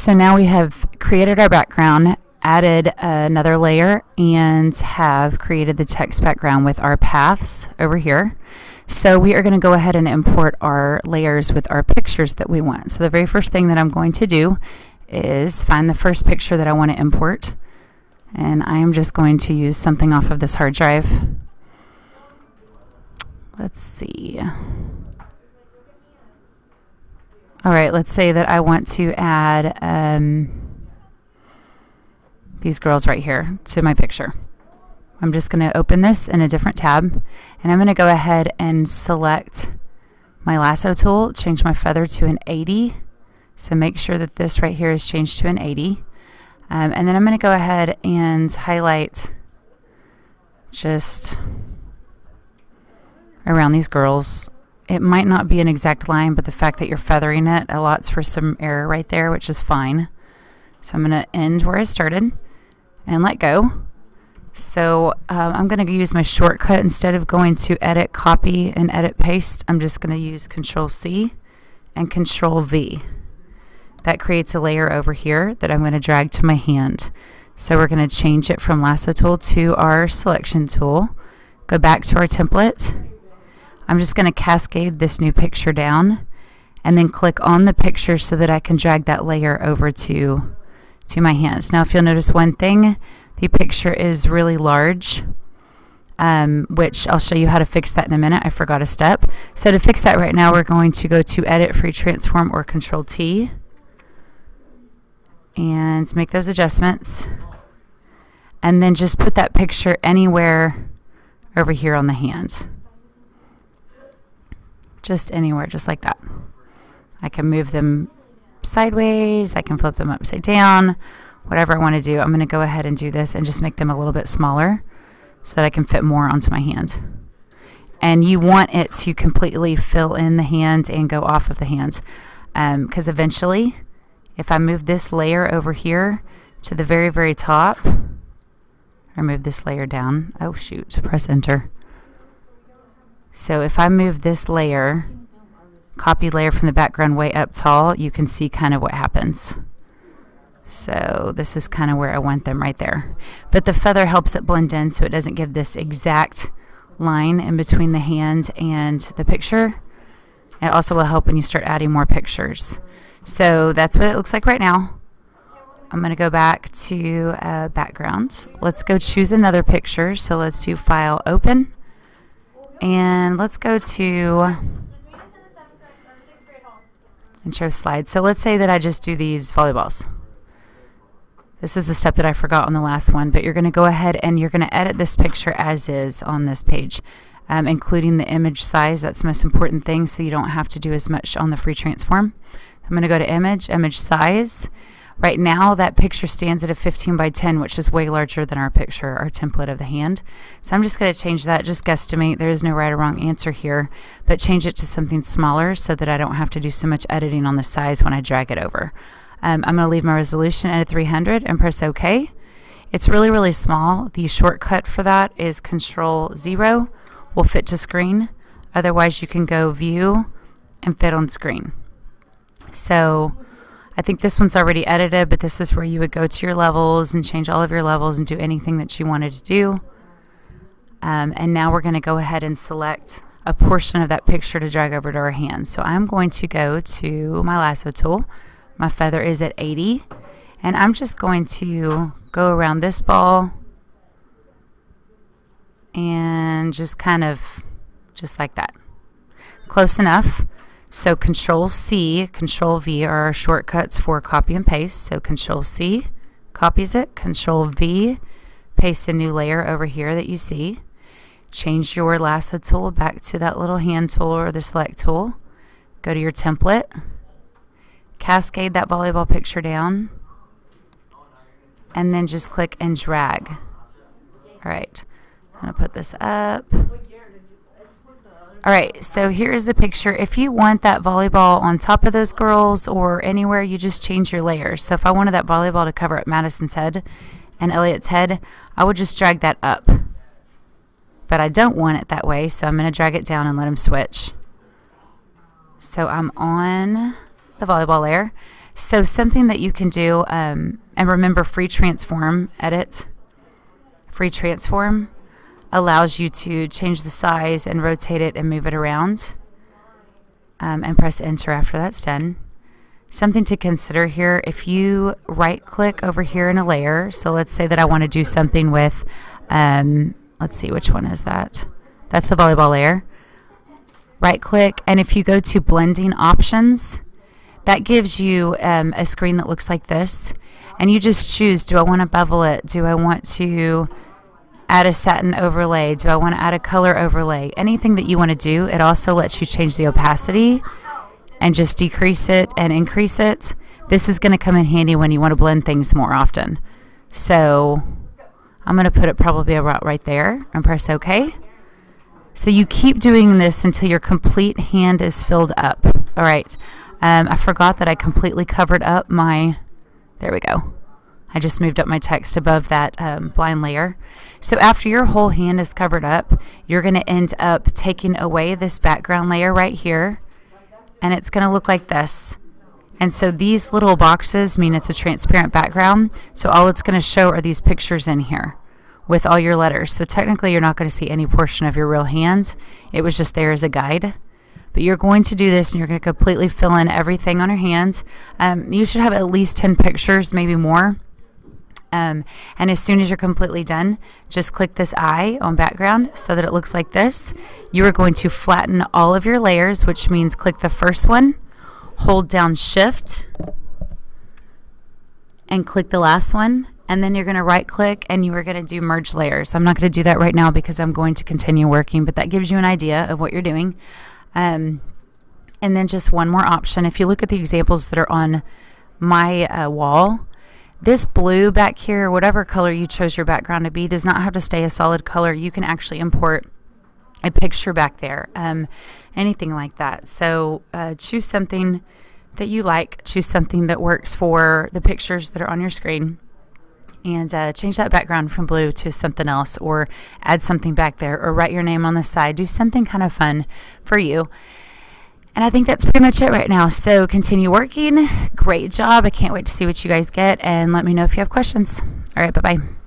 So now we have created our background, added another layer, and have created the text background with our paths over here. So we are going to go ahead and import our layers with our pictures that we want. So the very first thing that I'm going to do is find the first picture that I want to import. And I am just going to use something off of this hard drive. Let's see. All right, let's say that I want to add these girls right here to my picture. I'm just going to open this in a different tab, and I'm going to go ahead and select my lasso tool, change my feather to an 80. So make sure that this right here is changed to an 80. And then I'm going to go ahead and highlight just around these girls. It might not be an exact line, but the fact that you're feathering it allows for some error right there, which is fine. So I'm going to end where I started and let go. So I'm going to use my shortcut. Instead of going to edit, copy, and edit, paste, I'm just going to use Control-C and Control-V. That creates a layer over here that I'm going to drag to my hand. So we're going to change it from lasso tool to our selection tool. Go back to our template. I'm just going to cascade this new picture down and then click on the picture so that I can drag that layer over to my hands. Now if you'll notice one thing, the picture is really large, which I'll show you how to fix that in a minute. I forgot a step. So to fix that right now, we're going to go to Edit, Free Transform, or Control-T and make those adjustments. And then just put that picture anywhere over here on the hand. Just anywhere, just like that. I can move them sideways, I can flip them upside down, whatever I want to do. I'm going to go ahead and do this and just make them a little bit smaller so that I can fit more onto my hand. And you want it to completely fill in the hand and go off of the hand, because eventually, if I move this layer over here to the very, very top, or move this layer down, oh shoot, press enter. So if I move this layer, copy layer from the background way up tall, you can see kind of what happens. So this is kind of where I want them right there. But the feather helps it blend in so it doesn't give this exact line in between the hand and the picture. It also will help when you start adding more pictures. So that's what it looks like right now. I'm going to go back to background. Let's go choose another picture. So let's do File, Open. And let's go to and show slides. So let's say that I just do these volleyballs. This is the step that I forgot on the last one, but you're going to go ahead and you're going to edit this picture as is on this page, including the image size. That's the most important thing, so you don't have to do as much on the free transform. I'm going to go to image size. Right now that picture stands at a 15 by 10, which is way larger than our picture, our template of the hand. So I'm just going to change that, just guesstimate. There is no right or wrong answer here, but change it to something smaller so that I don't have to do so much editing on the size when I drag it over. I'm going to leave my resolution at a 300 and press OK. It's really, really small. The shortcut for that is Control-0 will fit to screen. Otherwise you can go View and Fit on Screen. So I think this one's already edited, but this is where you would go to your levels and change all of your levels and do anything that you wanted to do. And now we're going to go ahead and select a portion of that picture to drag over to our hand. So I'm going to go to my lasso tool. My feather is at 80, and I'm just going to go around this ball and just kind of just like that. Close enough. So Control-C, Control-V are our shortcuts for copy and paste. So Control-C copies it, Control-V, paste a new layer over here that you see. Change your lasso tool back to that little hand tool or the select tool. Go to your template, cascade that volleyball picture down, and then just click and drag. All right, I'm going to put this up. All right, so here's the picture. If you want that volleyball on top of those girls or anywhere, you just change your layers. So if I wanted that volleyball to cover up Madison's head and Elliot's head, I would just drag that up. But I don't want it that way, so I'm going to drag it down and let them switch. So I'm on the volleyball layer. So something that you can do, and remember, free transform edit. Free transform allows you to change the size and rotate it and move it around, and press enter after that's done. Something to consider here, if you right click over here in a layer, so let's say that I want to do something with, let's see, which one is that? That's the volleyball layer. Right click, and if you go to blending options, that gives you a screen that looks like this, and you just choose, do I want to bevel it? Do I want to add a satin overlay? Do I want to add a color overlay? Anything that you want to do. It also lets you change the opacity and just decrease it and increase it. This is going to come in handy when you want to blend things more often. So I'm going to put it probably about right there and press OK. So you keep doing this until your complete hand is filled up. All right. I forgot that I completely covered up my, there we go. I just moved up my text above that blind layer. So after your whole hand is covered up, you're going to end up taking away this background layer right here, and it's going to look like this. And so these little boxes mean it's a transparent background, so all it's going to show are these pictures in here with all your letters. So technically you're not going to see any portion of your real hand. It was just there as a guide. But you're going to do this and you're going to completely fill in everything on your hands. You should have at least 10 pictures, maybe more. And as soon as you're completely done, just click this eye on background so that it looks like this. You are going to flatten all of your layers, which means click the first one, hold down Shift, and click the last one. And then you're going to right click and you are going to do merge layers. I'm not going to do that right now because I'm going to continue working, but that gives you an idea of what you're doing. And then just one more option. If you look at the examples that are on my wall, this blue back here, whatever color you chose your background to be, does not have to stay a solid color. You can actually import a picture back there, anything like that. So choose something that you like, choose something that works for the pictures that are on your screen, and change that background from blue to something else, or add something back there, or write your name on the side. Do something kind of fun for you. And I think that's pretty much it right now. So continue working. Great job. I can't wait to see what you guys get, and let me know if you have questions. All right, bye-bye.